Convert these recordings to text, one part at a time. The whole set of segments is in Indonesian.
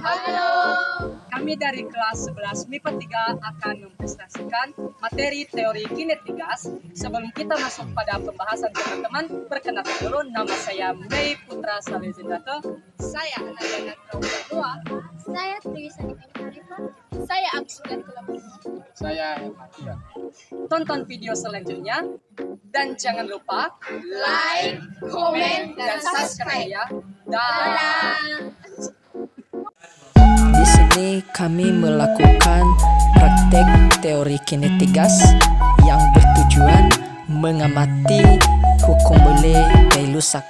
Halo, kami dari kelas 11 MIPA 3 akan mempresentasikan materi teori kinetik gas. Sebelum kita masuk pada pembahasan teman-teman, perkenalkan dulu, nama saya Mei Putra Salezendato. Saya Ananda Praudua. Saya Triwisani Arifan. Saya Agus dari Kolombo. Saya Matia. Tonton video selanjutnya dan jangan lupa Like, komen, dan subscribe ya. Dadah. Di sini kami melakukan praktek teori kinetik gas yang bertujuan mengamati hukum Boole Gay-Lussac.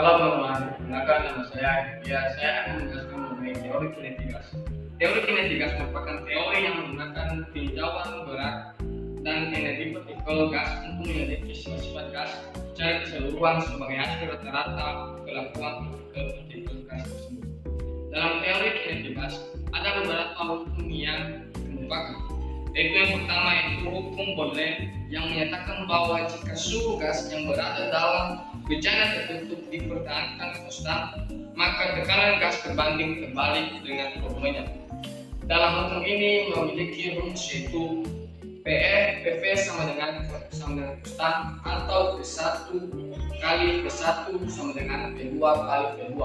Halo teman-teman, perkenalkan nama saya. Saya akan menjelaskan mengenai teori kinetik gas. Teori kinetik gas merupakan teori yang menggunakan tinjauan berat dan energi partikel gas untuk menyelidiki sifat gas secara keseluruhan sebagai hasil rata-rata kelakuan partikel gas tersebut. Dalam teori kinetik gas ada beberapa hukum yang dikemukakan. Yaitu yang pertama itu hukum Boole yang menyatakan bahwa jika suhu gas yang berada dalam bejana tertutup dipertahankan konstan, maka tekanan gas berbanding terbalik dengan volumenya. Dalam hukum ini memiliki rumus yaitu PV sama dengan konstan atau P1 kali P1 sama dengan P2 kali P2.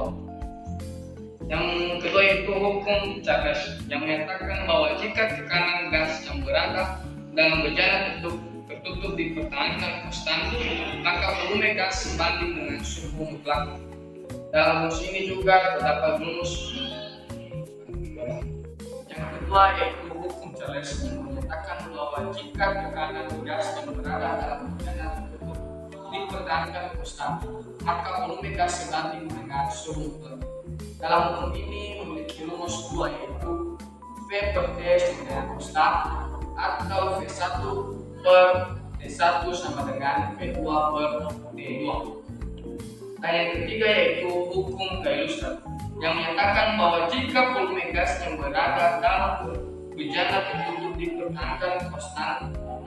Yang kedua itu hukum Charles yang menyatakan bahwa jika tekanan gas yang berada dalam bejana tertutup dipertahankan konstan, maka volume gas sebanding dengan suhu mutlak. Dalam rumus ini juga terdapat rumus yang kedua yaitu hukum Charles yang menyatakan bahwa jika tekanan gas yang berada dalam bejana tertutup dipertahankan konstan, maka volume gas sebanding dengan suhu mutlak. Dalam hukum ini memiliki rumus dua yaitu V per T dengan konstan atau V1 per T1 sama dengan V2 per T2. Dan yang ketiga yaitu hukum Gay-Lussac yang menyatakan bahwa jika volume gas yang berada dalam bejana tertutup dipertahankan konstan,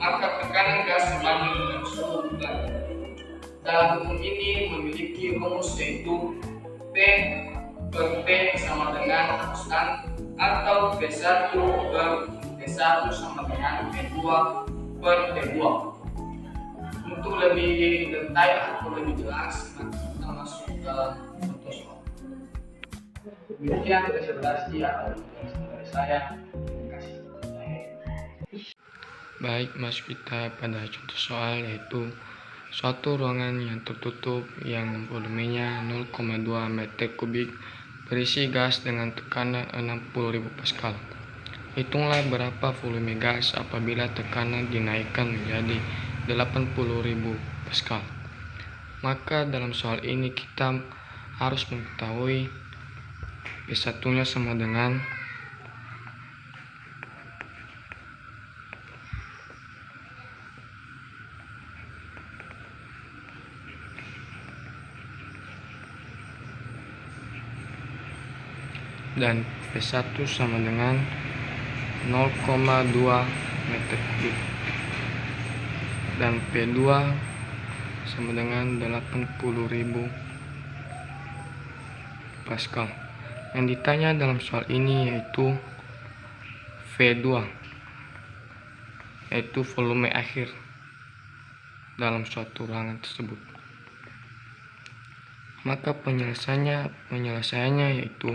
maka tekanan gas sebanding dengan suhu mutlak. Dalam hukum ini memiliki rumus yaitu P per T sama dengan konstan atau P1 per T1 sama dengan P2 per T2. Untuk lebih detail atau lebih jelas, kita masuk ke contoh soal. Demikian presentasi atau dari saya. Terima kasih. Baik, masuk kita pada contoh soal, yaitu suatu ruangan yang tertutup yang volumenya 0,2 meter kubik berisi gas dengan tekanan 60.000 Pascal. Hitunglah berapa volume gas apabila tekanan dinaikkan menjadi 80.000 Pascal. Maka dalam soal ini kita harus mengetahui P1-nya sama dengan dan P1 sama dengan 0,2 meter kubik dan P2 sama dengan 80.000 Pascal. Yang ditanya dalam soal ini yaitu V2, yaitu volume akhir dalam suatu ruangan tersebut. Maka penyelesaiannya yaitu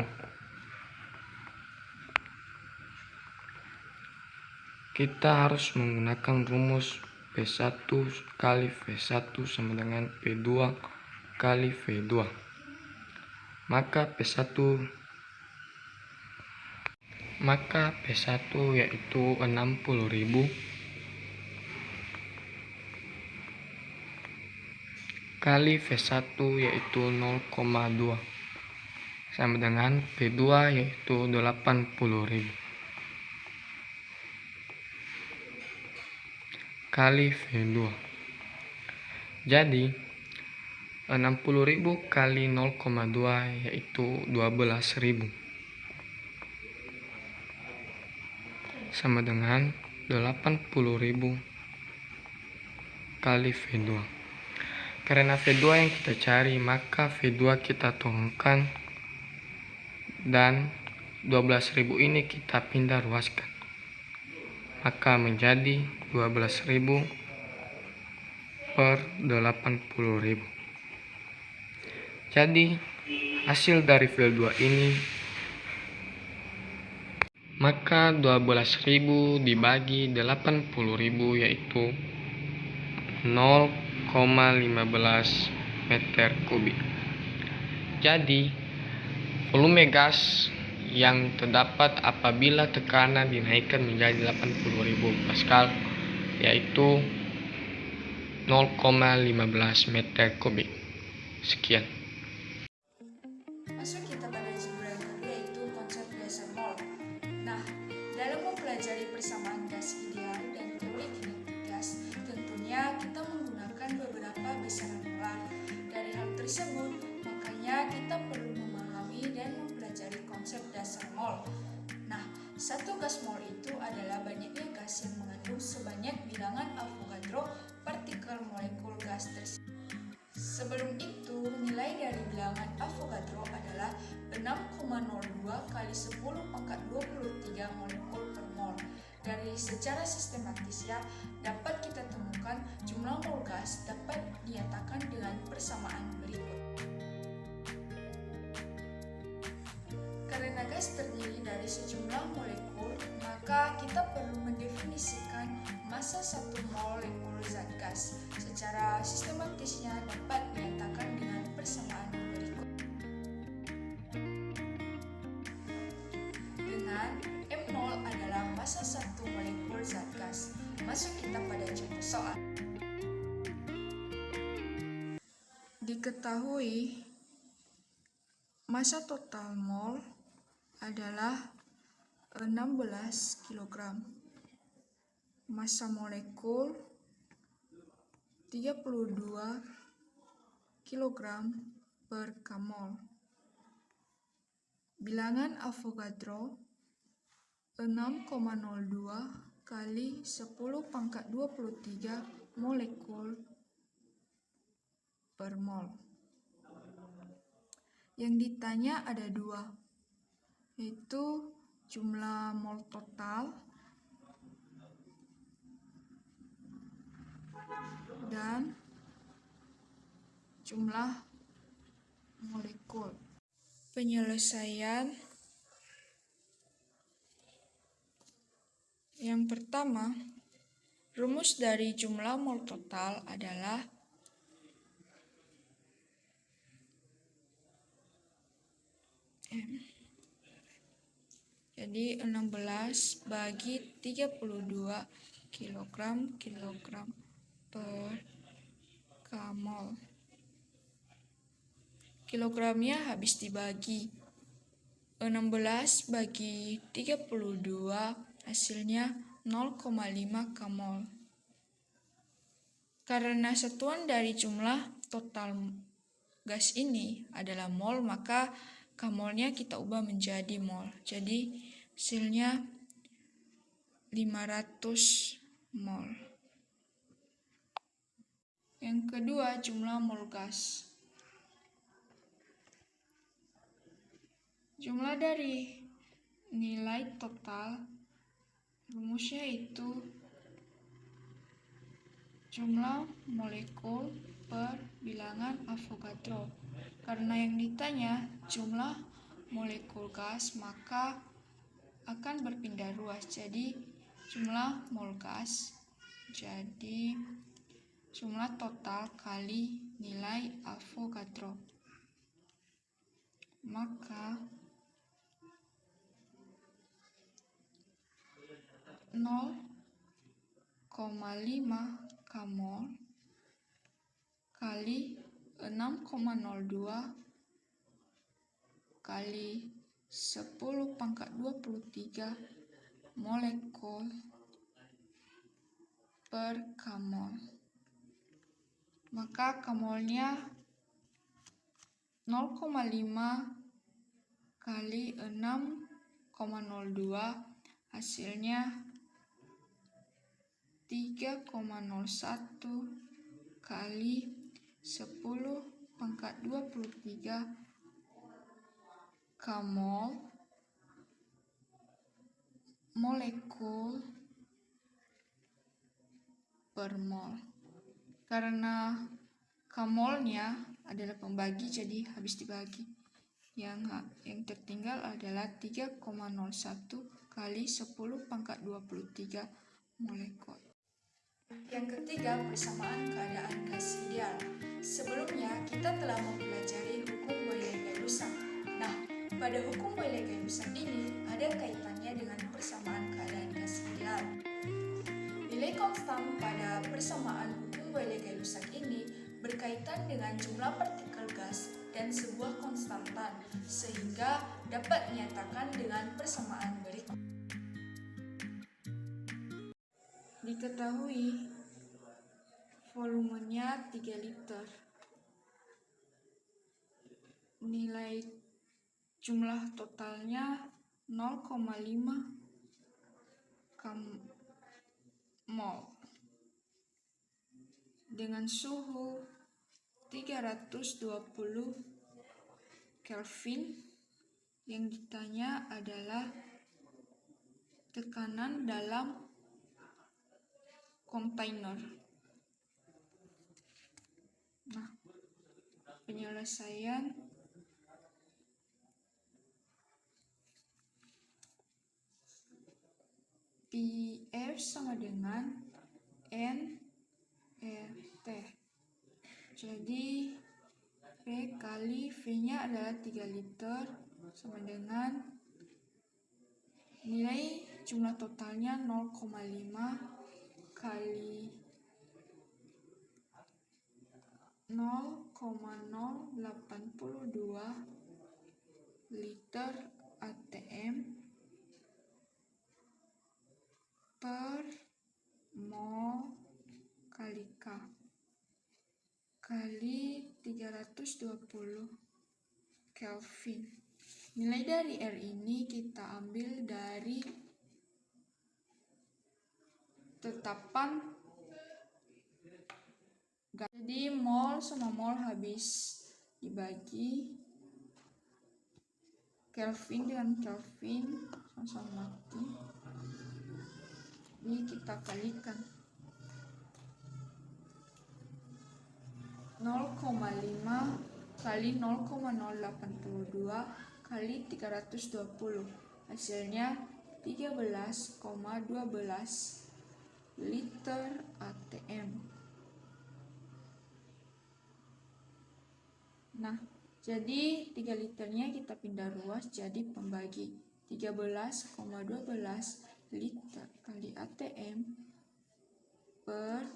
kita harus menggunakan rumus P1 kali V1 sama dengan P2 kali V2. Maka P1 yaitu 60.000 kali V1 yaitu 0,2 sama dengan P2 yaitu 80.000 kali V2. Jadi 60.000 kali 0,2 yaitu 12.000 sama dengan 80.000 kali V2. Karena V2 yang kita cari, maka V2 kita turunkan dan 12.000 ini kita pindah ruaskan. Maka menjadi 12.000 per 80.000. Jadi hasil dari V2 ini, maka 12.000 dibagi 80.000 yaitu 0,15 meter kubik. Jadi volume gas yang terdapat apabila tekanan dinaikkan menjadi 80.000 Pascal yaitu 0,15 meter kubik. Sekian. Masuk kita pada judul yang kedua, yaitu konsep dasar mol. Nah, dalam mempelajari persamaan gas ideal dan teori kinetik gas, tentunya kita menggunakan beberapa besaran molar. Dari hal tersebut, makanya kita perlu memahami dan mempelajari konsep dasar mol. Nah, satu gas mol itu adalah banyaknya gas yang mengandung sebanyak bilangan Avogadro partikel molekul gas tersebut. Sebelum itu, nilai dari bilangan Avogadro adalah 6,02 kali 10 pangkat 23 molekul per mol. Dari secara sistematis dapat kita temukan jumlah mol gas dapat dinyatakan dengan persamaan berikut. Karena gas terdiri dari sejumlah molekul, maka kita perlu mendefinisikan massa satu molekul zat gas. Secara sistematisnya dapat dinyatakan dengan persamaan berikut. Dengan M0 adalah massa satu molekul zat gas. Masuk kita pada contoh soal. Diketahui massa total mol adalah 16 kg. Massa molekul 32 kg per kmol. Bilangan Avogadro 6,02 kali 10 pangkat 23 molekul per mol. Yang ditanya ada dua, yaitu jumlah mol total dan jumlah molekul. Penyelesaian yang pertama, rumus dari jumlah mol total adalah M. Jadi 16 bagi 32 kg per kmol. Kilogramnya habis dibagi. 16 bagi 32 hasilnya 0,5 kmol. Karena satuan dari jumlah total gas ini adalah mol, maka kmolnya kita ubah menjadi mol. Jadi hasilnya 500 mol. Yang kedua, jumlah mol gas. Jumlah dari nilai total, rumusnya itu jumlah molekul per bilangan Avogadro. Karena yang ditanya jumlah molekul gas, maka akan berpindah ruas. Jadi jumlah mol gas jadi jumlah total kali nilai Avogadro. Maka 0,5 kmol kali 6,02 kali 10 pangkat 23 molekul per kmol. Maka kmolnya 0,5 kali 6,02 hasilnya 3,01 kali 10 pangkat 23 kmol molekul per mol. Karena kmolnya adalah pembagi, jadi habis dibagi. Yang tertinggal adalah 3,01 kali 10 pangkat 23 molekul. Yang ketiga, persamaan keadaan gas ideal. Sebelumnya, kita telah mempelajari hukum Boyle-Gay-Lussac. Nah, pada hukum Boyle-Gay-Lussac ini ada kaitannya dengan persamaan keadaan gas ideal. Nilai konstan pada persamaan hukum Boyle-Gay-Lussac ini berkaitan dengan jumlah partikel gas dan sebuah konstantan, sehingga dapat dinyatakan dengan persamaan berikut. Diketahui volumenya 3 liter. Nilai jumlah totalnya 0,5 kmol. Dengan suhu 320 Kelvin, yang ditanya adalah tekanan dalam kontainer. Nah, penyelesaian PF sama dengan nRT. Jadi P kali V-nya adalah 3 liter sama dengan nilai jumlah totalnya 0,5 kali 0,082 liter ATM per mol kali K kali 320 Kelvin. Nilai dari R ini kita ambil dari tetapan gas. Jadi mol sama mol habis dibagi, Kelvin dengan Kelvin sama-sama mati. Ini kita kalikan 0,5 kali 0,082 kali 320, hasilnya 13,12 liter ATM. Nah, jadi 3 liternya kita pindah ruas jadi pembagi 13,12 liter kali ATM per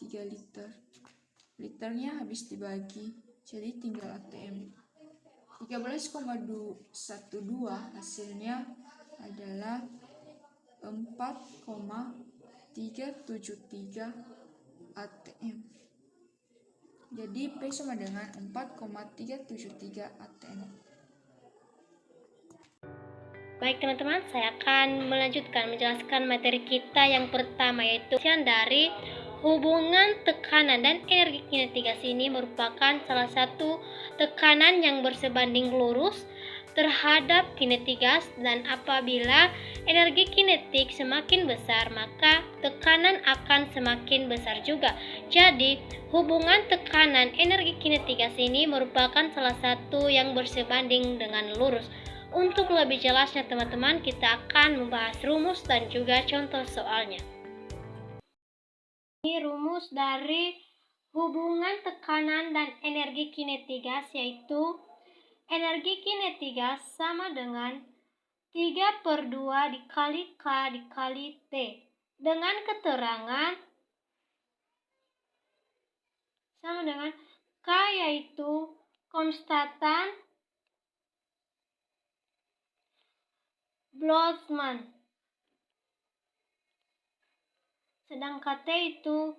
3 liter. Liternya habis dibagi, jadi tinggal ATM. 13,12 hasilnya adalah 4,373 ATM. Jadi P sama dengan 4,373 ATM. Baik teman-teman, saya akan melanjutkan menjelaskan materi kita yang pertama, yaitu dari hubungan tekanan dan energi kinetik gas. Ini merupakan salah satu tekanan yang bersebanding lurus terhadap kinetik gas, dan apabila energi kinetik semakin besar maka tekanan akan semakin besar juga. Jadi, hubungan tekanan energi kinetik gas ini merupakan salah satu yang bersebanding dengan lurus. Untuk lebih jelasnya teman-teman, kita akan membahas rumus dan juga contoh soalnya. Ini rumus dari hubungan tekanan dan energi kinetik gas, yaitu energi kinetik gas sama dengan 3/2 dikali K dikali T. Dengan keterangan sama dengan K yaitu konstantan Boltzmann, sedangkan T itu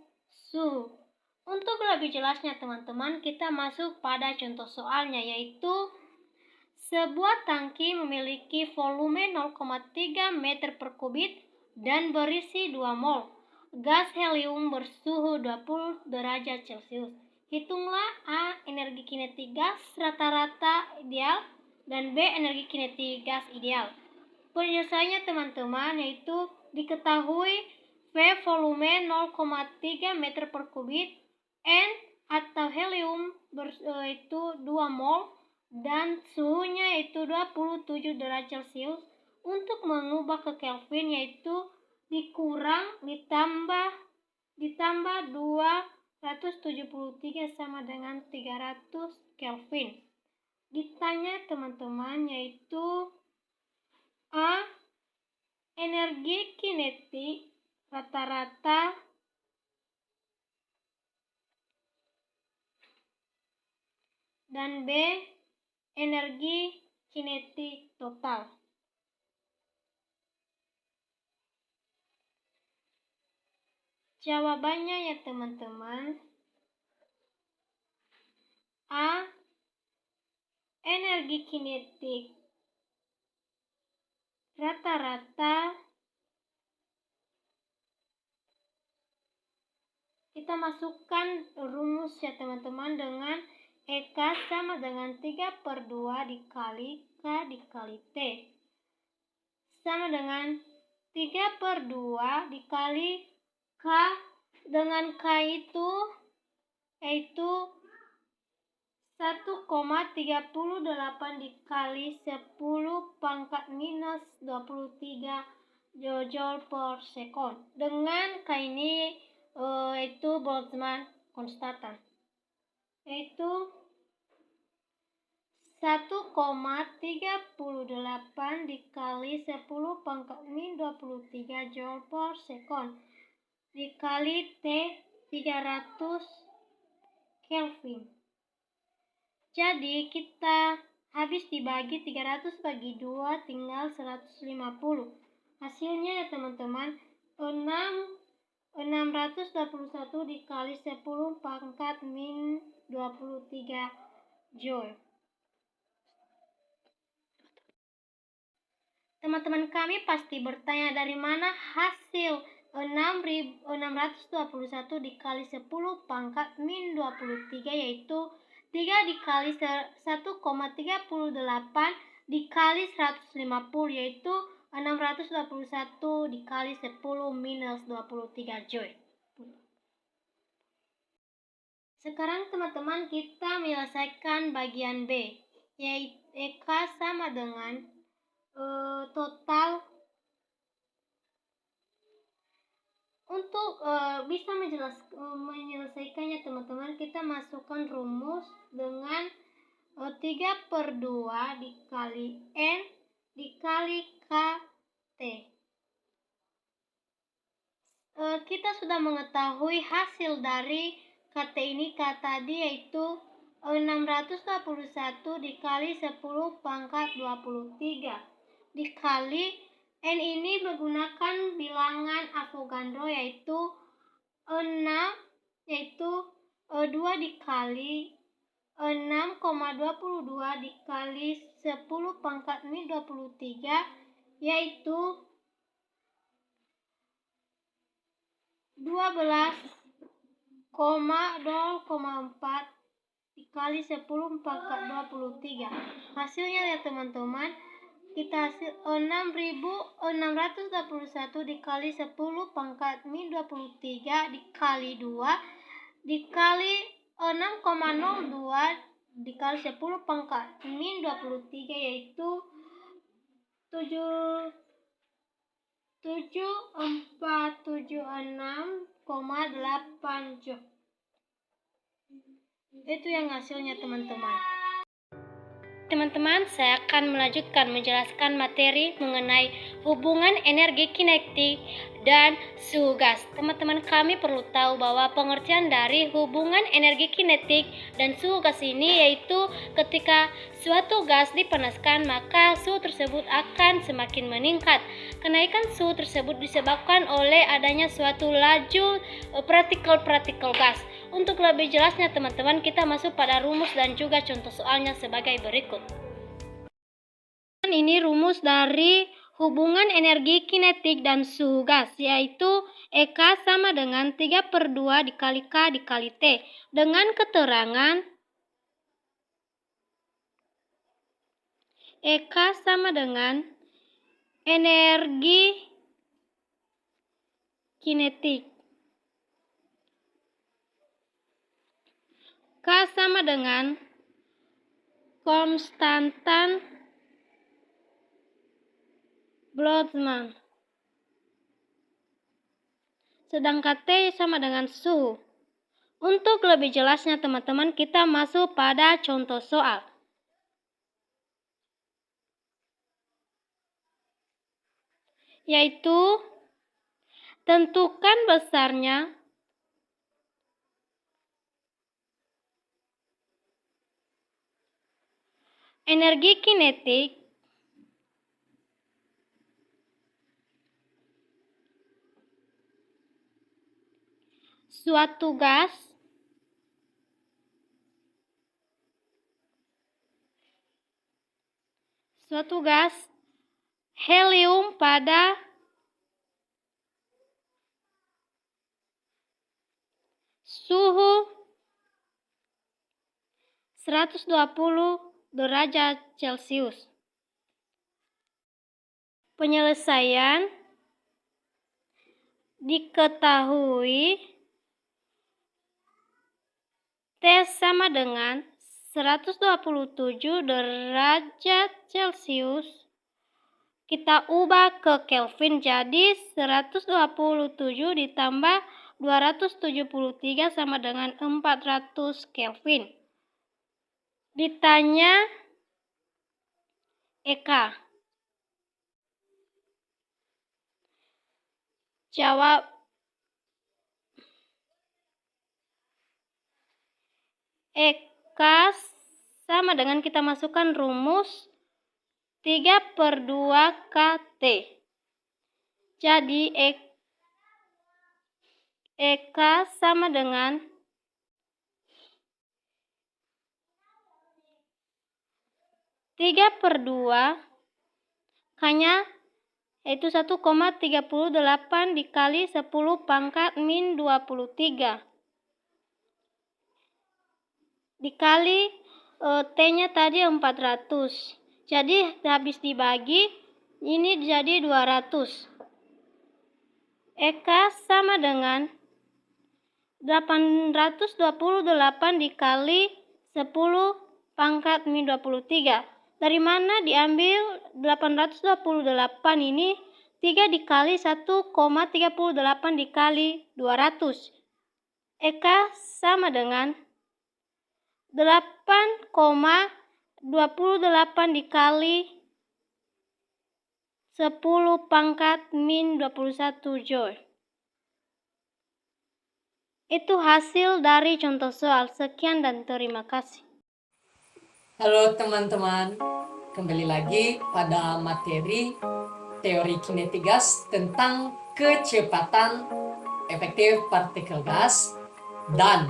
suhu. Untuk lebih jelasnya teman-teman, kita masuk pada contoh soalnya, yaitu sebuah tangki memiliki volume 0,3 meter per kubik dan berisi 2 mol gas helium bersuhu 20 derajat Celcius. Hitunglah A. Energi kinetik gas rata-rata ideal dan B. Energi kinetik gas ideal. Penyelesaiannya teman-teman yaitu diketahui V volume 0,3 meter per kubik, N atau helium itu 2 mol dan suhunya yaitu 27 derajat Celcius. Untuk mengubah ke Kelvin yaitu dikurang ditambah 273 sama dengan 300 Kelvin. Ditanya teman-teman yaitu A. Energi kinetik rata-rata dan B. Energi kinetik total. Jawabannya ya teman-teman, A. Energi kinetik rata-rata. Kita masukkan rumus ya teman-teman dengan EK sama dengan 3/2 dikali K dikali T. Sama dengan 3/2 dikali K dengan K itu yaitu 1,38 dikali 10 pangkat minus 23 joule per second. Dengan K ini itu Boltzmann konstantan, yaitu 1,38 dikali 10 pangkat min 23 joule per second dikali T 300 Kelvin. Jadi kita habis dibagi 300 bagi 2 tinggal 150. Hasilnya ya teman-teman 621 dikali 10 pangkat min 23 joule. Teman-teman kami pasti bertanya dari mana hasil 621 dikali 10 pangkat min 23 yaitu 3 dikali 1,38 dikali 150 yaitu 621 dikali 10 minus 23 joule. Sekarang teman-teman kita menyelesaikan bagian B, yaitu EK sama dengan total. Untuk bisa menyelesaikannya teman-teman, kita masukkan rumus dengan 3/2 dikali N dikali KT. Kita sudah mengetahui hasil dari KT ini tadi yaitu 621 dikali 10 pangkat 23 dikali N ini menggunakan bilangan Avogadro yaitu 2 dikali 6,22 dikali 10 pangkat min 23 yaitu 12,0,4 dikali 10 pangkat 23. Hasilnya ya teman-teman kita hasil 6.621 dikali 10 pangkat min 23 dikali 2 dikali 6,02 dikali 10 pangkat min 23 yaitu 7476,8 joule. Itu yang hasilnya teman-teman. Teman-teman, saya akan melanjutkan menjelaskan materi mengenai hubungan energi kinetik dan suhu gas. Teman-teman, kami perlu tahu bahwa pengertian dari hubungan energi kinetik dan suhu gas ini yaitu ketika suatu gas dipanaskan maka suhu tersebut akan semakin meningkat. Kenaikan suhu tersebut disebabkan oleh adanya suatu laju partikel-partikel gas. Untuk lebih jelasnya teman-teman, kita masuk pada rumus dan juga contoh soalnya sebagai berikut. Ini rumus dari hubungan energi kinetik dan suhu gas, yaitu EK sama dengan 3/2 dikali K dikali T. Dengan keterangan EK sama dengan energi kinetik, K sama dengan konstantan Boltzmann. Sedangkan T sama dengan suhu. Untuk lebih jelasnya teman-teman, kita masuk pada contoh soal. Yaitu tentukan besarnya energi kinetik suatu gas helium pada suhu 120 derajat Celcius. Penyelesaian diketahui T sama dengan 127 derajat Celcius. Kita ubah ke Kelvin, jadi 127 ditambah 273 sama dengan 400 Kelvin. Ditanya EK. Jawab EK sama dengan kita masukkan rumus 3/2 KT. Jadi EK sama dengan 3/2 K-nya yaitu 1,38 dikali 10 pangkat min 23 dikali T-nya tadi 400. Jadi habis dibagi ini jadi 200. EK sama dengan 828 dikali 10 pangkat min 23. Dari mana diambil 828 ini? 3 dikali 1,38 dikali 200. EK sama dengan 8,28 dikali 10 pangkat min 21 joule. Itu hasil dari contoh soal. Sekian dan terima kasih. Halo teman-teman, kembali lagi pada materi teori kinetik gas tentang kecepatan efektif partikel gas dan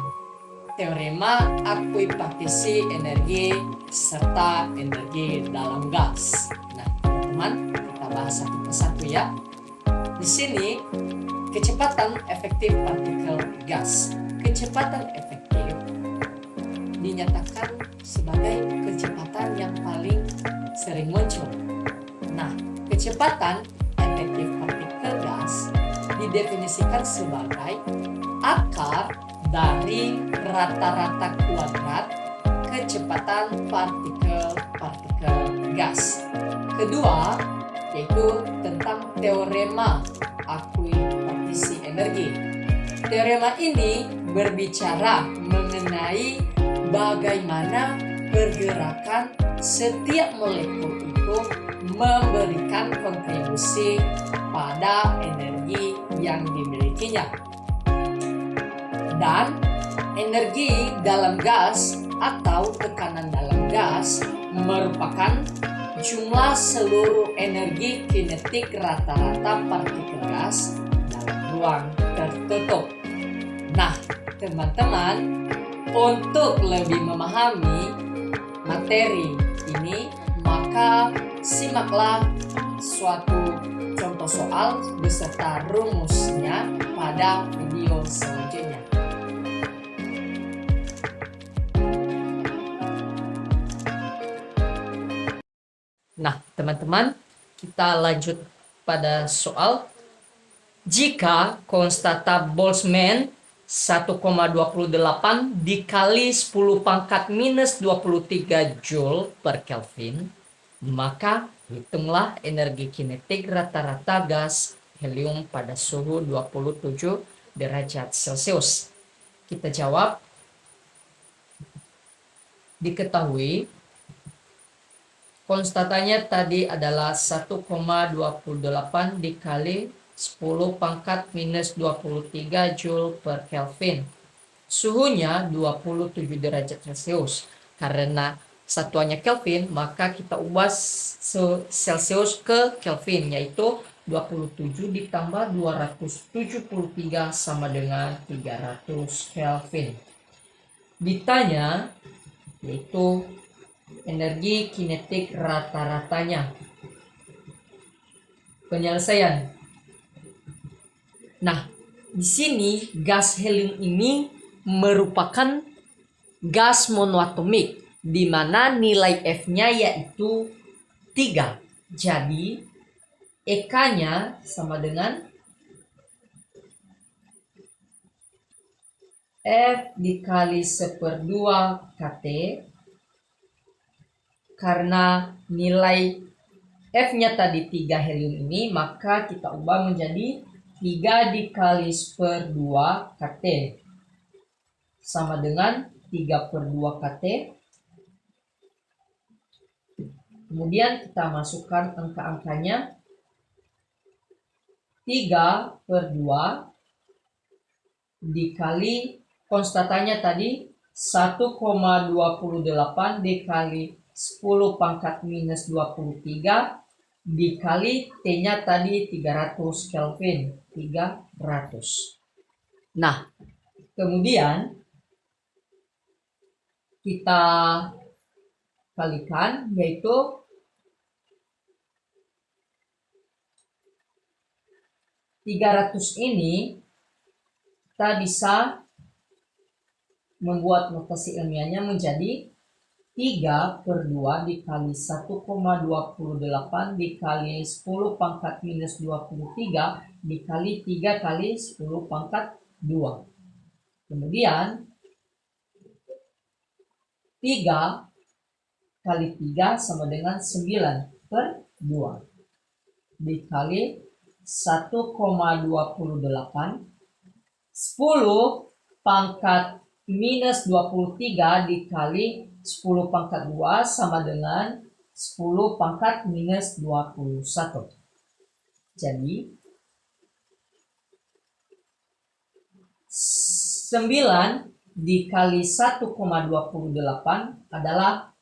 teorema akuipartisi energi serta energi dalam gas. Nah, teman-teman, kita bahas satu persatu ya. Di sini kecepatan efektif partikel gas. Kecepatan efektif dinyatakan sebagai kecepatan yang paling sering muncul kecepatan efektif partikel gas didefinisikan sebagai akar dari rata-rata kuadrat kecepatan partikel-partikel gas. Kedua, yaitu tentang teorema akuisisi energi. Teorema ini berbicara mengenai bagaimana pergerakan setiap molekul itu memberikan kontribusi pada energi yang dimilikinya. Dan energi dalam gas atau tekanan dalam gas merupakan jumlah seluruh energi kinetik rata-rata partikel gas dalam ruang tertutup. Nah, teman-teman, untuk lebih memahami materi ini, maka simaklah suatu contoh soal beserta rumusnya pada video selanjutnya. Nah, teman-teman, kita lanjut pada soal. Jika konstanta Boltzmann 1,28 dikali 10 pangkat minus 23 Joule per Kelvin, maka hitunglah energi kinetik rata-rata gas helium pada suhu 27 derajat Celcius. Kita jawab. Diketahui konstatanya tadi adalah 1,28 dikali 10 pangkat minus 23 Joule per Kelvin. Suhunya 27 derajat Celcius. Karena satuannya Kelvin, maka kita ubah Celcius ke Kelvin, yaitu 27 ditambah 273 sama dengan 300 Kelvin. Ditanya, yaitu energi kinetik rata-ratanya. Penyelesaian. Nah, di sini gas helium ini merupakan gas monoatomik, di mana nilai F-nya yaitu 3. Jadi, EK-nya sama dengan F dikali 1/2 kT. Karena nilai F-nya tadi 3 helium ini, maka kita ubah menjadi 3 dikali 1/2 kT sama dengan 3/2 kT. Kemudian kita masukkan angka-angkanya. 3/2 dikali konstatanya tadi 1,28 dikali 10 pangkat minus 23 dikali T-nya tadi 300 Kelvin. 300. Nah, kemudian kita kalikan, yaitu ini kita bisa membuat notasi ilmiahnya menjadi 3/2 dikali 1,28 dikali 10 pangkat minus 23 dikali 3 kali 10 pangkat 2. Kemudian 3 kali 3 sama dengan 9/2 dikali 1,28 10 pangkat minus 23 dikali 10 pangkat 2 sama dengan 10 pangkat minus 21. Jadi 9 dikali 1,28 adalah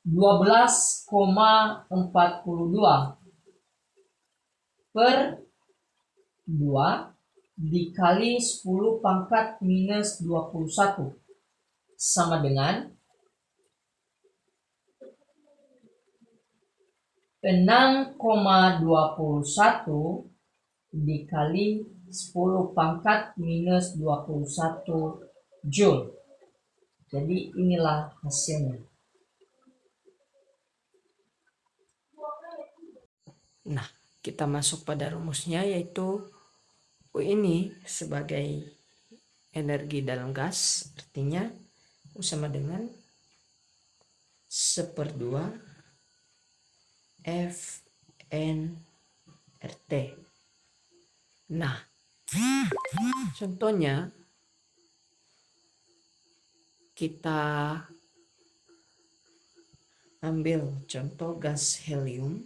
12,42 per 2 dikali 10 pangkat minus 21 sama dengan 6,21 dikali 10 pangkat minus 21 Joule. Jadi inilah hasilnya. Nah, kita masuk pada rumusnya, yaitu U ini sebagai energi dalam gas, artinya U sama dengan 1/2 Fn RT. Nah, contohnya kita ambil contoh gas helium.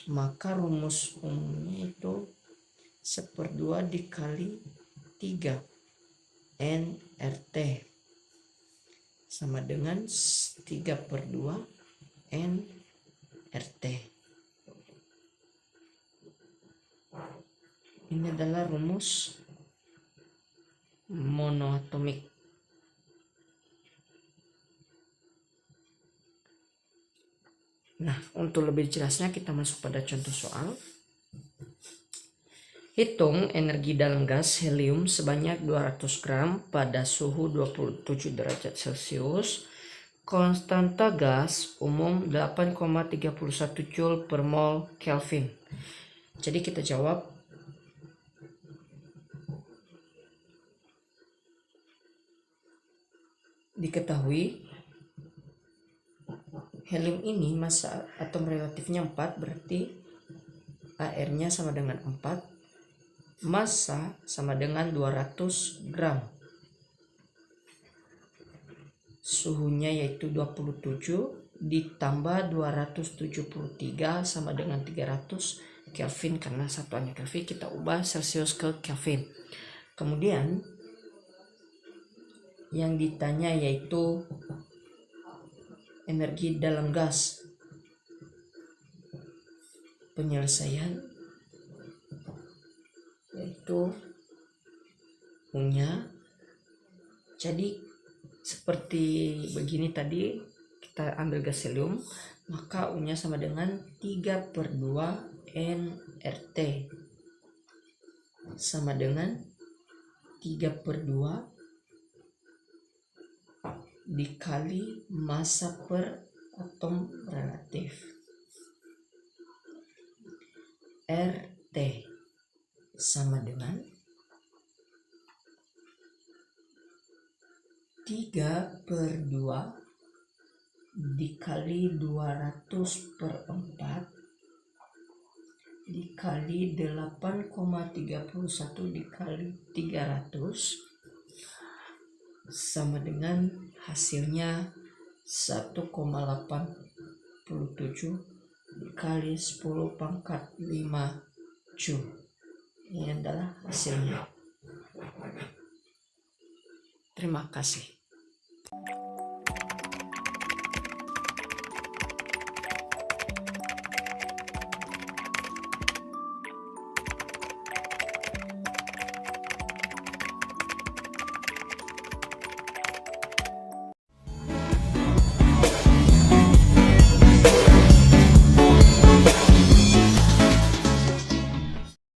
Maka rumus umumnya itu 1/2 dikali 3 nRT sama dengan 3/2 nRT. Ini adalah rumus monoatomik. Nah, untuk lebih jelasnya kita masuk pada contoh soal. Hitung energi dalam gas helium sebanyak 200 gram pada suhu 27 derajat Celcius. Konstanta gas umum 8,31 Joule per mol Kelvin. Jadi kita jawab. Diketahui helium ini massa atom relatifnya 4, berarti AR-nya sama dengan 4, massa sama dengan 200 gram. Suhunya yaitu 27 ditambah 273 sama dengan 300 Kelvin, karena satuannya Kelvin kita ubah Celcius ke Kelvin. Kemudian yang ditanya yaitu energi dalam gas. Penyelesaian yaitu U-nya. Jadi seperti begini tadi, kita ambil gas helium, maka U-nya sama dengan 3/2 nRT sama dengan 3/2 dikali massa per atom relatif RT sama dengan 3/2 dikali 200/4 dikali 8,31 dikali 300 sama dengan hasilnya 1,87 dikali 10⁵ Joule. Ini adalah hasilnya. Terima kasih.